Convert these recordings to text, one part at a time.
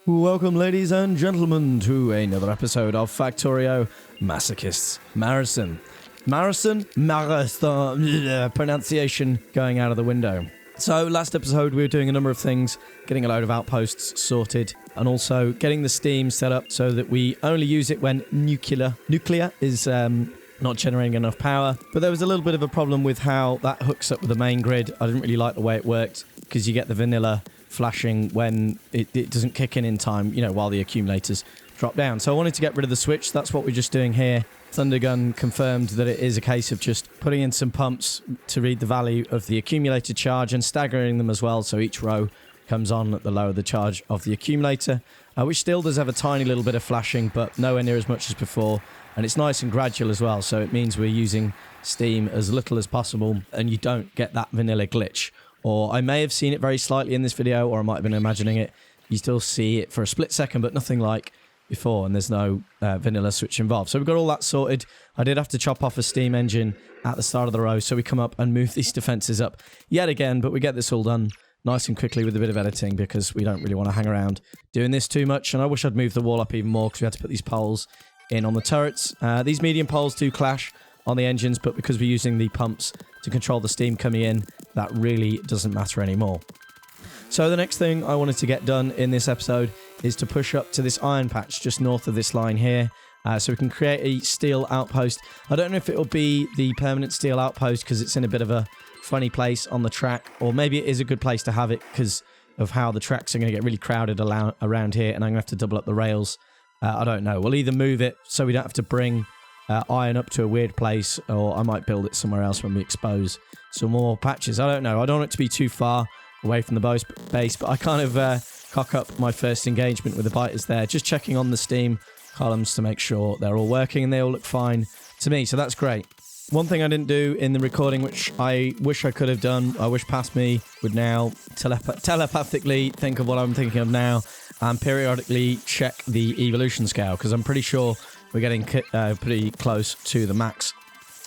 Welcome, ladies and gentlemen, to another episode of Factorio Masochists Marathon. Marathon, pronunciation going out of the window. So, last episode we were doing a number of things, getting a load of outposts sorted, and also getting the steam set up so that we only use it when nuclear is not generating enough power. But there was a little bit of a problem with how that hooks up with the main grid. I didn't really like the way it worked, because you get the vanilla flashing when it doesn't kick in time, while the accumulators drop down. So I wanted to get rid of the switch. That's what we're just doing here. Thundergun confirmed that it is a case of just putting in some pumps to read the value of the accumulated charge and staggering them as well, so each row comes on at the lower the charge of the accumulator, which still does have a tiny little bit of flashing, but nowhere near as much as before. And it's nice and gradual as well, so it means we're using steam as little as possible and you don't get that vanilla glitch. Or I may have seen it very slightly in this video, or I might have been imagining it. You still see it for a split second, but nothing like before, and there's no vanilla switch involved. So we've got all that sorted. I did have to chop off a steam engine at the start of the row, so we come up and move these defenses up yet again, but we get this all done nice and quickly with a bit of editing, because we don't really want to hang around doing this too much. And I wish I'd moved the wall up even more, because we had to put these poles in on the turrets. These medium poles do clash on the engines, but because we're using the pumps to control the steam coming in, that really doesn't matter anymore. So the next thing I wanted to get done in this episode is to push up to this iron patch just north of this line here, so we can create a steel outpost. I don't know if it'll be the permanent steel outpost because it's in a bit of a funny place on the track, or maybe it is a good place to have it because of how the tracks are going to get really crowded around here, and I'm going to have to double up the rails. I don't know. We'll either move it so we don't have to bring iron up to a weird place, or I might build it somewhere else when we expose some more patches. I don't know. I don't want it to be too far away from the base, but I kind of cock up my first engagement with the biters there, just checking on the steam columns to make sure they're all working, and they all look fine to me, so that's great. One thing I didn't do in the recording, which I wish I could have done, I wish past me would now telepathically think of what I'm thinking of now, and periodically check the evolution scale, because I'm pretty sure we're getting pretty close to the max.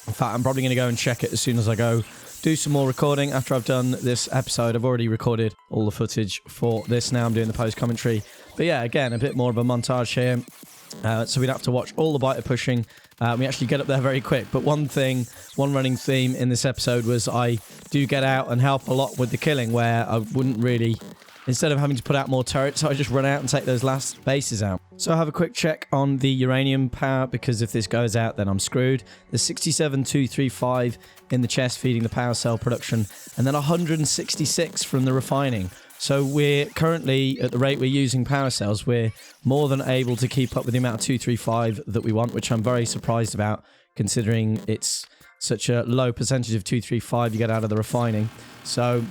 In fact, I'm probably going to go and check it as soon as I go do some more recording after I've done this episode. I've already recorded all the footage for this. Now I'm doing the post-commentary. But yeah, again, a bit more of a montage here. So we don't have to watch all the biter pushing. We actually get up there very quick. But one running theme in this episode was I do get out and help a lot with the killing, where I wouldn't really, instead of having to put out more turrets, I just run out and take those last bases out. So I have a quick check on the uranium power, because if this goes out, then I'm screwed. There's 67,235 in the chest feeding the power cell production, and then 166 from the refining. So we're currently, at the rate we're using power cells, we're more than able to keep up with the amount of 235 that we want, which I'm very surprised about, considering it's such a low percentage of 235 you get out of the refining. So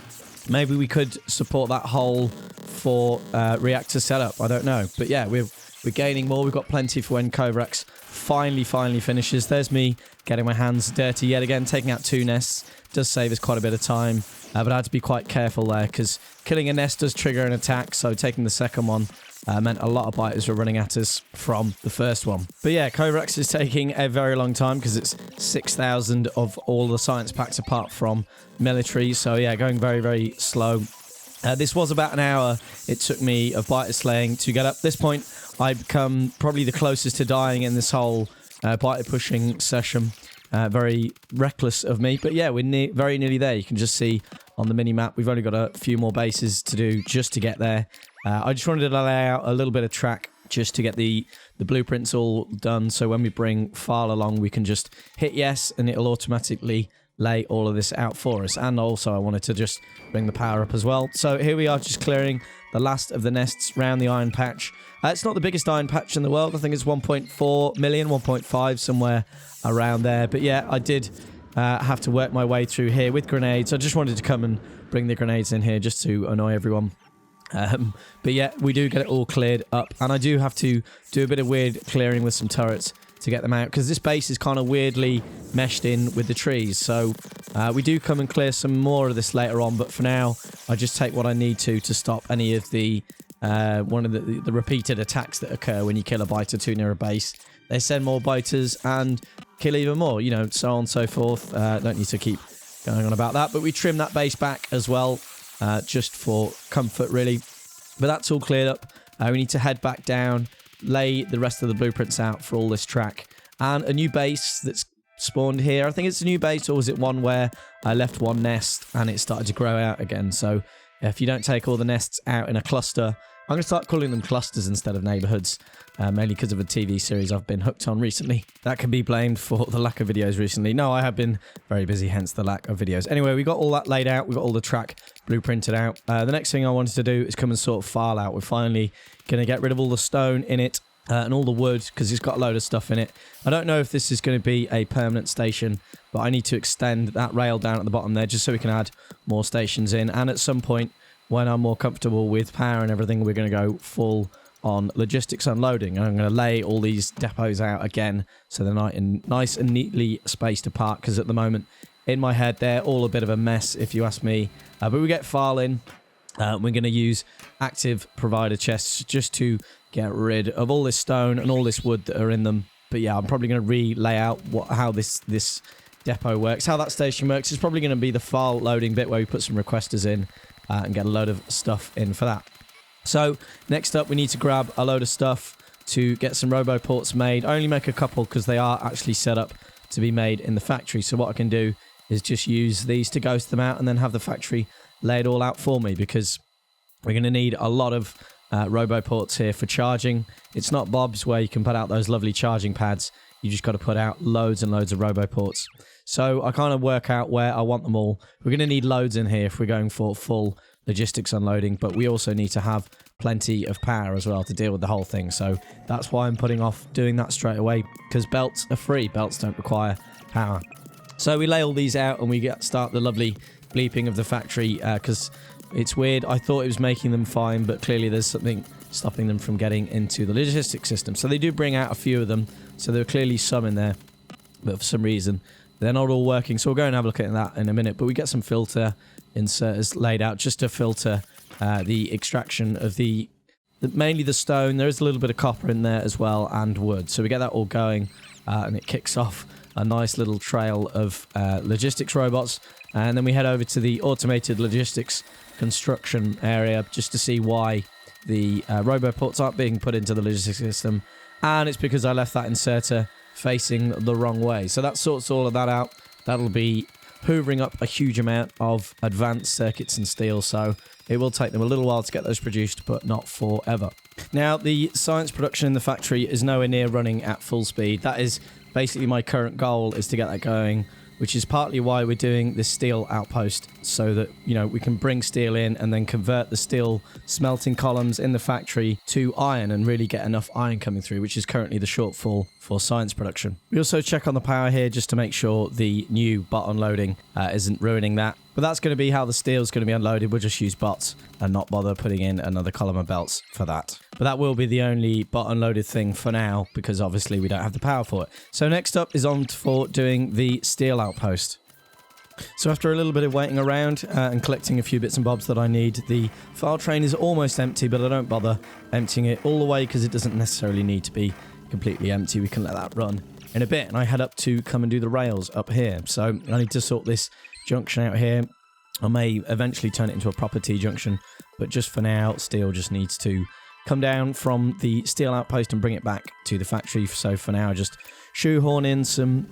maybe we could support that hole for reactor setup. I don't know. But yeah, we're gaining more. We've got plenty for when Kovrax finally finishes. There's me getting my hands dirty yet again, taking out 2 nests. Does save us quite a bit of time. But I had to be quite careful there, because killing a nest does trigger an attack. So taking the second one meant a lot of biters were running at us from the first one. But yeah, Kovrax is taking a very long time, because it's 6,000 of all the science packs apart from military. So yeah, going very, very slow. This was about an hour it took me of biter slaying to get up. At this point, I've become probably the closest to dying in this whole biter pushing session. Very reckless of me. But yeah, we're very nearly there. You can just see on the mini-map, we've only got a few more bases to do just to get there. I just wanted to lay out a little bit of track just to get the blueprints all done, so when we bring file along, we can just hit yes, and it'll automatically lay all of this out for us. And also I wanted to just bring the power up as well. So here we are, just clearing the last of the nests round the iron patch. It's not the biggest iron patch in the world. I think it's 1.4 million, 1.5, somewhere around there. But yeah, I did have to work my way through here with grenades. I just wanted to come and bring the grenades in here just to annoy everyone. But yeah, we do get it all cleared up, and I do have to do a bit of weird clearing with some turrets to get them out, because this base is kind of weirdly meshed in with the trees. So we do come and clear some more of this later on, but for now I just take what I need to stop any of the one of the repeated attacks that occur when you kill a biter too near a base. They send more biters and kill even more, so on and so forth. Don't need to keep going on about that, but we trim that base back as well, just for comfort really. But that's all cleared up. We need to head back down, lay the rest of the blueprints out for all this track. And a new base that's spawned here. I think it's a new base, or was it one where I left one nest and it started to grow out again? So if you don't take all the nests out in a cluster, I'm going to start calling them clusters instead of neighborhoods, mainly because of a TV series I've been hooked on recently. That can be blamed for the lack of videos recently. No, I have been very busy, hence the lack of videos. Anyway, we got all that laid out. We got all the track blueprinted out. The next thing I wanted to do is come and sort of file out. We're finally going to get rid of all the stone in it and all the wood, because it's got a load of stuff in it. I don't know if this is going to be a permanent station, but I need to extend that rail down at the bottom there just so we can add more stations in. And at some point, when I'm more comfortable with power and everything, we're going to go full on logistics unloading. And I'm going to lay all these depots out again so they're nice and neatly spaced apart, because at the moment, in my head, they're all a bit of a mess, if you ask me. But we get filing. We're going to use active provider chests just to get rid of all this stone and all this wood that are in them. But yeah, I'm probably going to re-lay out how this depot works. How that station works is probably going to be the file loading bit where we put some requesters in and get a load of stuff in for that. So next up, we need to grab a load of stuff to get some roboports made. I only make a couple because they are actually set up to be made in the factory. So what I can do is just use these to ghost them out and then have the factory lay it all out for me, because we're going to need a lot of roboports here for charging. It's not Bob's where you can put out those lovely charging pads. You just got to put out loads and loads of roboports. So I kind of work out where I want them all. We're going to need loads in here if we're going for full logistics unloading, but we also need to have plenty of power as well to deal with the whole thing. So that's why I'm putting off doing that straight away, because belts are free. Belts don't require power. So we lay all these out and we start the lovely bleeping of the factory, because it's weird. I thought it was making them fine, but clearly there's something stopping them from getting into the logistics system. So they do bring out a few of them. So there are clearly some in there, but for some reason they're not all working. So we'll go and have a look at that in a minute. But we get some filter inserters laid out just to filter the extraction of mainly the stone. There is a little bit of copper in there as well, and wood. So we get that all going, and it kicks off a nice little trail of logistics robots. And then we head over to the automated logistics construction area just to see why the roboports aren't being put into the logistics system. And it's because I left that inserter facing the wrong way. So that sorts all of that out. That'll be hoovering up a huge amount of advanced circuits and steel. So it will take them a little while to get those produced, but not forever. Now, the science production in the factory is nowhere near running at full speed. That is basically my current goal, is to get that going, which is partly why we're doing this steel outpost, so that, you know, we can bring steel in and then convert the steel smelting columns in the factory to iron and really get enough iron coming through, which is currently the shortfall for science production. We also check on the power here just to make sure the new bot unloading isn't ruining that. But that's going to be how the steel's going to be unloaded. We'll just use bots and not bother putting in another column of belts for that. But that will be the only bot unloaded thing for now, because obviously we don't have the power for it. So next up is on for doing the steel outpost. So after a little bit of waiting around and collecting a few bits and bobs that I need, the file train is almost empty, but I don't bother emptying it all the way because it doesn't necessarily need to be completely empty. We can let that run in a bit. And I head up to come and do the rails up here. So I need to sort this junction out here. I may eventually turn it into a proper T-junction, but just for now, steel just needs to come down from the steel outpost and bring it back to the factory. So for now, just shoehorn in some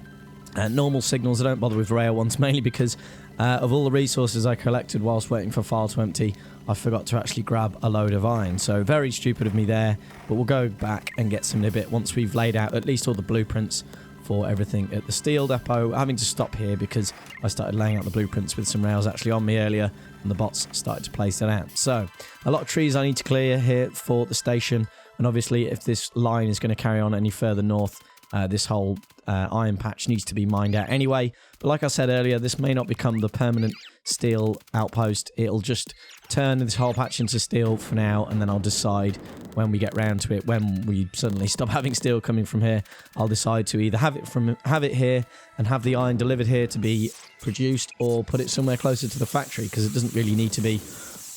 normal signals. I don't bother with rail ones, mainly because of all the resources I collected whilst waiting for file to empty, I forgot to actually grab a load of iron. So very stupid of me there, but we'll go back and get some in a bit once we've laid out at least all the blueprints for everything at the steel depot. Having to stop here because I started laying out the blueprints with some rails actually on me earlier, and the bots started to place it out. So a lot of trees I need to clear here for the station, and obviously if this line is going to carry on any further north, this whole iron patch needs to be mined out anyway. But like I said earlier, this may not become the permanent steel outpost. It'll just turn this whole patch into steel for now, and then I'll decide when we get round to it, when we suddenly stop having steel coming from here, I'll decide to either have it here and have the iron delivered here to be produced, or put it somewhere closer to the factory, because it doesn't really need to be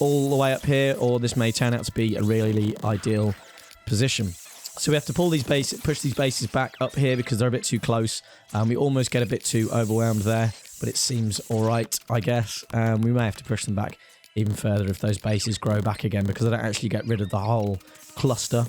all the way up here, or this may turn out to be a really ideal position. So we have to push these bases back up here because they're a bit too close. We almost get a bit too overwhelmed there, but it seems all right, I guess. We may have to push them back even further if those bases grow back again, because I don't actually get rid of the whole cluster.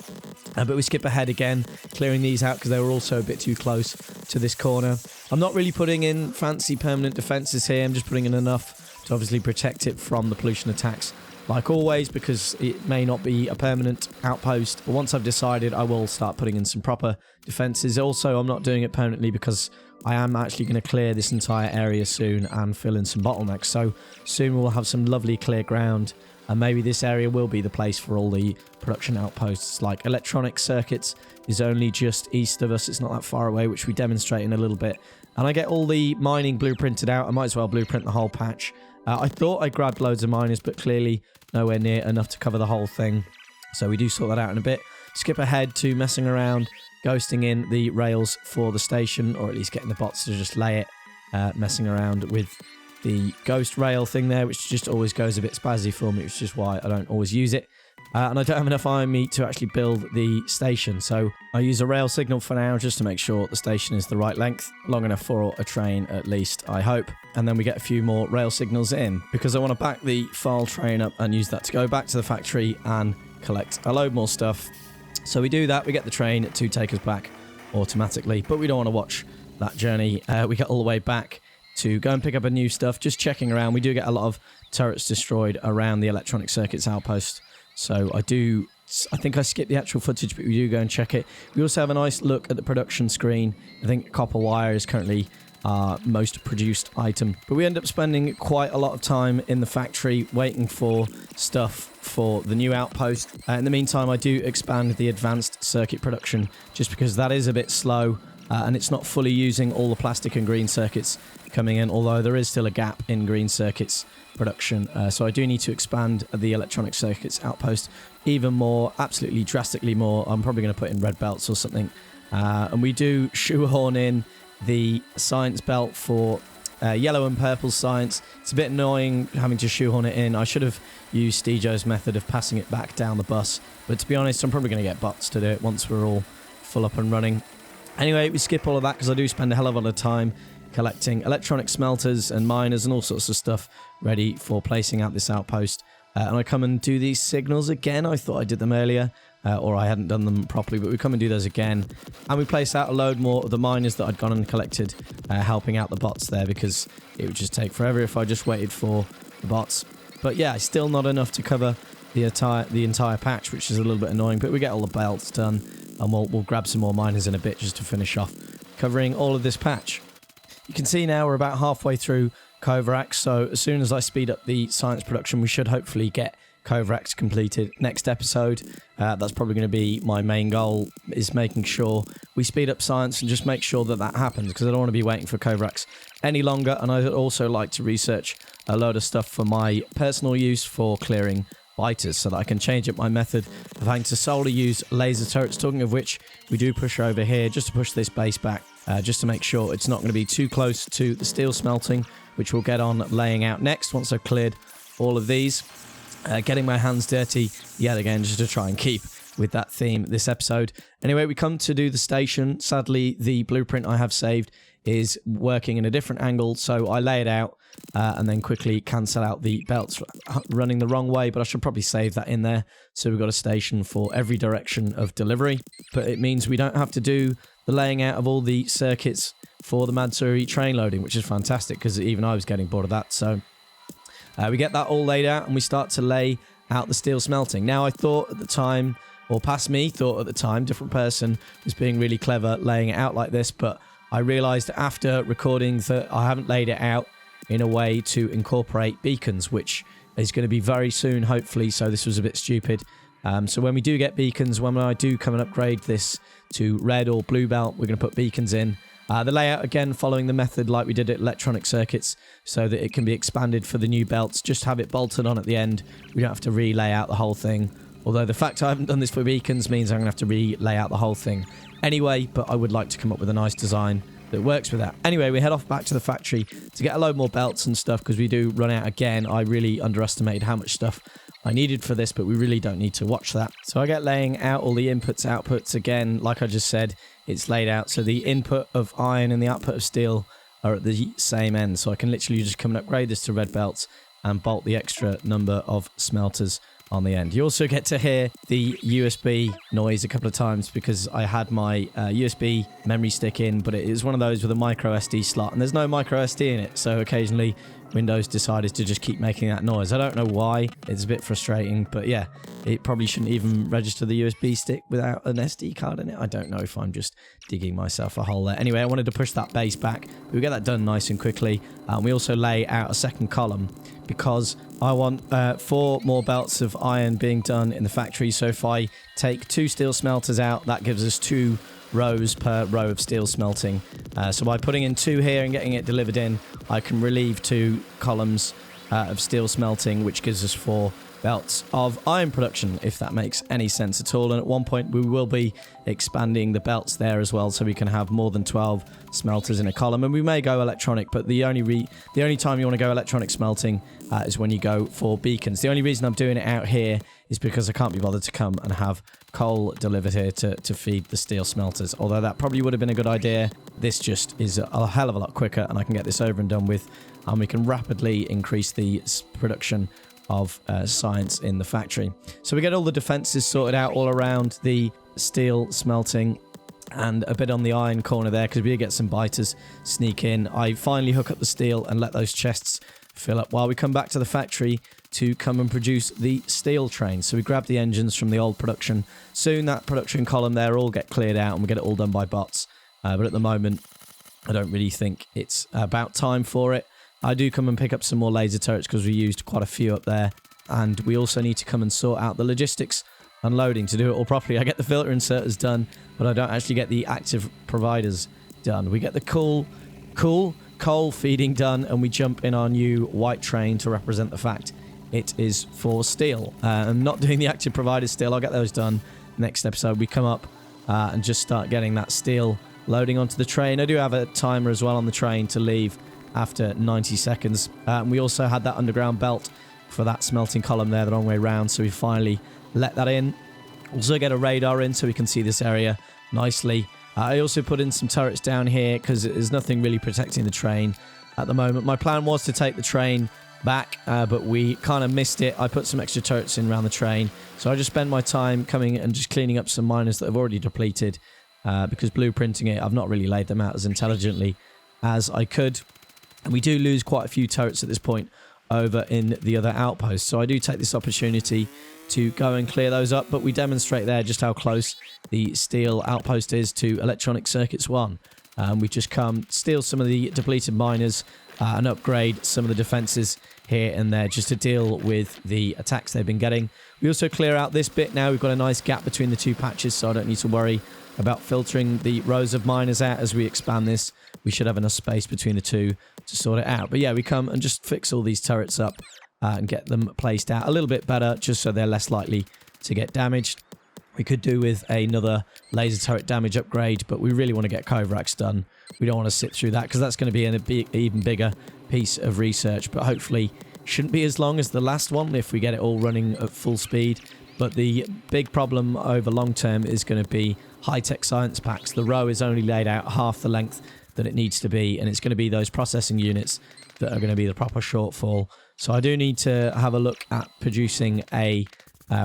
But we skip ahead again, clearing these out because they were also a bit too close to this corner. I'm not really putting in fancy permanent defenses here. I'm just putting in enough to obviously protect it from the pollution attacks, like always, because it may not be a permanent outpost. But once I've decided, I will start putting in some proper defenses. Also, I'm not doing it permanently because I am actually going to clear this entire area soon and fill in some bottlenecks. So soon we'll have some lovely clear ground, and maybe this area will be the place for all the production outposts. Like electronic circuits is only just east of us. It's not that far away, which we demonstrate in a little bit. And I get all the mining blueprinted out. I might as well blueprint the whole patch. I thought I grabbed loads of miners, but clearly nowhere near enough to cover the whole thing. So we do sort that out in a bit. Skip ahead to messing around, ghosting in the rails for the station, or at least getting the bots to just lay it, messing around with the ghost rail thing there, which just always goes a bit spazzy for me, which is why I don't always use it. And I don't have enough iron meat to actually build the station, so I use a rail signal for now just to make sure the station is the right length, long enough for a train at least, I hope. And then we get a few more rail signals in, because I want to back the file train up and use that to go back to the factory and collect a load more stuff. So we do that, we get the train to take us back automatically, but we don't want to watch that journey. We get all the way back to go and pick up a new stuff, just checking around. We do get a lot of turrets destroyed around the electronic circuits outpost. So I think I skipped the actual footage, but we do go and check it. We also have a nice look at the production screen. I think copper wire is currently our most produced item. But we end up spending quite a lot of time in the factory waiting for stuff for the new outpost. In the meantime, I do expand the advanced circuit production just because that is a bit slow. And it's not fully using all the plastic and green circuits coming in, although there is still a gap in green circuits production. So I do need to expand the electronic circuits outpost even more, absolutely drastically more. I'm probably going to put in red belts or something. And we do shoehorn in the science belt for yellow and purple science. It's a bit annoying having to shoehorn it in. I should have used Stejo's method of passing it back down the bus. But to be honest, I'm probably going to get bots to do it once we're all full up and running. Anyway, we skip all of that because I do spend a hell of a lot of time collecting electronic smelters and miners and all sorts of stuff ready for placing out this outpost. And I come and do these signals again. I thought I did them earlier, or I hadn't done them properly, but we come and do those again. And we place out a load more of the miners that I'd gone and collected, helping out the bots there, because it would just take forever if I just waited for the bots. But yeah, still not enough to cover the entire patch, which is a little bit annoying, but we get all the belts done. And we'll grab some more miners in a bit just to finish off covering all of this patch. You can see now we're about halfway through Kovarax, so as soon as I speed up the science production, we should hopefully get Kovarax completed next episode. That's probably going to be my main goal, is making sure we speed up science and just make sure that that happens, because I don't want to be waiting for Kovarax any longer. And I'd also like to research a load of stuff for my personal use for clearing biters, so that I can change up my method of having to solely use laser turrets. Talking of which, we do push over here just to push this base back, just to make sure it's not going to be too close to the steel smelting, which we'll get on laying out next once I've cleared all of these. Getting my hands dirty yet again just to try and keep with that theme this episode. Anyway, we come to do the station. Sadly, the blueprint I have saved is working in a different angle, so I lay it out and then quickly cancel out the belts running the wrong way, but I should probably save that in there. So we've got a station for every direction of delivery, but it means we don't have to do the laying out of all the circuits for the Matsuri train loading, which is fantastic because even I was getting bored of that. So we get that all laid out and we start to lay out the steel smelting. Now, I thought at the time, or past me thought at the time, different person was being really clever laying it out like this, but I realized after recording that I haven't laid it out in a way to incorporate beacons, which is going to be very soon, hopefully, so this was a bit stupid. So when we do get beacons, when I do come and upgrade this to red or blue belt, we're going to put beacons in. The layout, again, following the method like we did at electronic circuits, so that it can be expanded for the new belts. Just have it bolted on at the end. We don't have to relay out the whole thing. Although the fact I haven't done this for beacons means I'm going to have to relay out the whole thing anyway, but I would like to come up with a nice design that works with that. Anyway, we head off back to the factory to get a load more belts and stuff, because we do run out again. I really underestimated how much stuff I needed for this, but we really don't need to watch that. So I get laying out all the inputs, outputs. Again, like I just said, it's laid out so the input of iron and the output of steel are at the same end. So I can literally just come and upgrade this to red belts and bolt the extra number of smelters on the end. You also get to hear the USB noise a couple of times because I had my USB memory stick in, but it is one of those with a micro SD slot, and there's no micro SD in it, so occasionally Windows decided to just keep making that noise. I don't know why. It's a bit frustrating, but yeah, it probably shouldn't even register the USB stick without an SD card in it. I don't know if I'm just digging myself a hole there. Anyway, I wanted to push that base back. We'll get that done nice and quickly. We also lay out a second column because I want 4 more belts of iron being done in the factory. So if I take 2 steel smelters out, that gives us 2 rows per row of steel smelting. So by putting in 2 here and getting it delivered in, I can relieve 2 columns of steel smelting, which gives us 4 belts of iron production, if that makes any sense at all. And at one point we will be expanding the belts there as well, so we can have more than 12 smelters in a column. And we may go electronic, but the only time you want to go electronic smelting is when you go for beacons. The only reason I'm doing it out here is because I can't be bothered to come and have coal delivered here to feed the steel smelters. Although that probably would have been a good idea. This just is a hell of a lot quicker, and I can get this over and done with, and we can rapidly increase the production of science in the factory. So we get all the defenses sorted out all around the steel smelting and a bit on the iron corner there because we did get some biters sneak in. I finally hook up the steel and let those chests fill up while we come back to the factory to come and produce the steel train. So we grab the engines from the old production. Soon that production column there all get cleared out and we get it all done by bots. But at the moment, I don't really think it's about time for it. I do come and pick up some more laser turrets because we used quite a few up there. And we also need to come and sort out the logistics unloading to do it all properly. I get the filter inserters done, but I don't actually get the active providers done. We get the cool coal feeding done, and we jump in our new white train to represent the fact it is for steel. I'm not doing the active providers still. I'll get those done next episode. We come up and just start getting that steel loading onto the train. I do have a timer as well on the train to leave after 90 seconds. We also had that underground belt for that smelting column there the wrong way round, so we finally let that in. Also get a radar in so we can see this area nicely. I also put in some turrets down here because there's nothing really protecting the train at the moment. My plan was to take the train back, but we kind of missed it. I put some extra turrets in around the train, so I just spend my time coming and just cleaning up some miners that have already depleted because blueprinting it, I've not really laid them out as intelligently as I could. And we do lose quite a few turrets at this point over in the other outposts, so I do take this opportunity to go and clear those up, but we demonstrate there just how close the steel outpost is to electronic circuits 1. We just come steal some of the depleted miners and upgrade some of the defenses here and there just to deal with the attacks they've been getting. We also clear out this bit now. We've got a nice gap between the 2 patches, so I don't need to worry about filtering the rows of miners out as we expand this. We should have enough space between the 2 to sort it out. But yeah, we come and just fix all these turrets up and get them placed out a little bit better just so they're less likely to get damaged. We could do with another laser turret damage upgrade, but we really want to get Kovraks done. We don't want to sit through that because that's going to be an even bigger piece of research, but hopefully shouldn't be as long as the last one if we get it all running at full speed. But the big problem over long term is going to be high-tech science packs. The row is only laid out half the length that it needs to be, and it's going to be those processing units that are going to be the proper shortfall. So I do need to have a look at producing a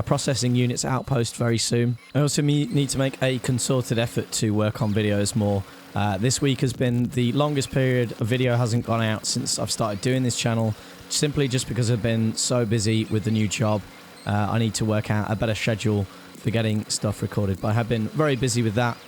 processing units outpost very soon. I also need to make a concerted effort to work on videos more. This week has been the longest period a video hasn't gone out since I've started doing this channel, simply just because I've been so busy with the new job. I need to work out a better schedule for getting stuff recorded, but I have been very busy with that.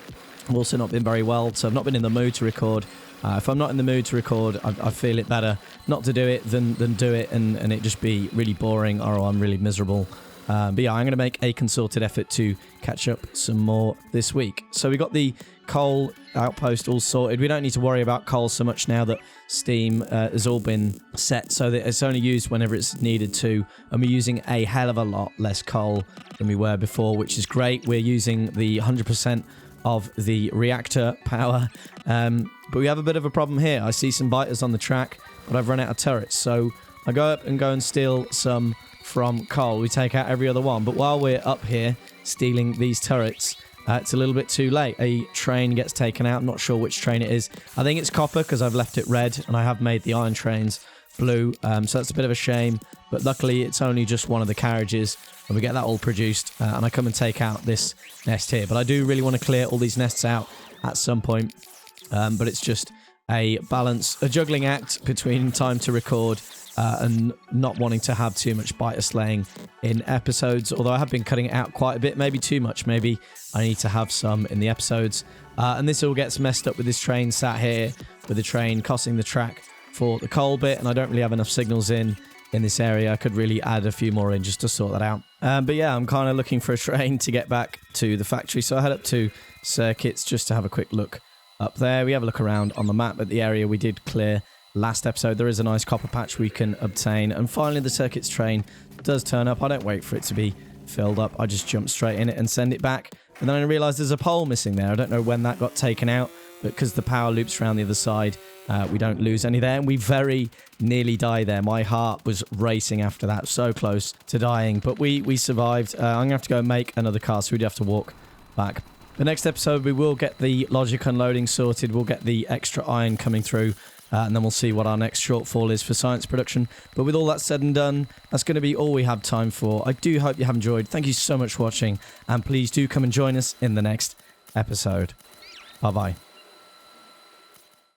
I've also not been very well, so I've not been in the mood to record. If I'm not in the mood to record, I feel it better not to do it than do it and it just be really boring or I'm really miserable. But yeah, I'm going to make a concerted effort to catch up some more this week. So we got the coal outpost all sorted. We don't need to worry about coal so much now that steam has all been set so that it's only used whenever it's needed to. And we're using a hell of a lot less coal than we were before, which is great. We're using the 100% of the reactor power. But we have a bit of a problem here. I see some biters on the track, but I've run out of turrets. So I go up and steal some from coal. We take out every other one. But while we're up here stealing these turrets, it's a little bit too late. A train gets taken out. I'm not sure which train it is. I think it's copper because I've left it red and I have made the iron trains blue. So that's a bit of a shame. But luckily, it's only just one of the carriages. And we get that all produced. And I come and take out this nest here. But I do really want to clear all these nests out at some point. But it's just a balance, a juggling act between time to record and not wanting to have too much biter slaying in episodes. Although I have been cutting it out quite a bit, maybe too much. Maybe I need to have some in the episodes. And this all gets messed up with this train sat here, with the train crossing the track for the coal bit. And I don't really have enough signals in this area. I could really add a few more in just to sort that out. But yeah, I'm kind of looking for a train to get back to the factory. So I head up to circuits just to have a quick look up there. We have a look around on the map at the area we did clear last episode. There is a nice copper patch we can obtain. And finally, the circuits train does turn up. I don't wait for it to be filled up. I just jump straight in it and send it back. And then I realise there's a pole missing there. I don't know when that got taken out, but because the power loops around the other side, we don't lose any there. And we very nearly die there. My heart was racing after that. So close to dying. But we survived. I'm going to have to go make another car, so we'd have to walk back. The next episode, we will get the logic unloading sorted. We'll get the extra iron coming through. And then we'll see what our next shortfall is for science production. But with all that said and done, that's going to be all we have time for. I do hope you have enjoyed. Thank you so much for watching. And please do come and join us in the next episode. Bye-bye.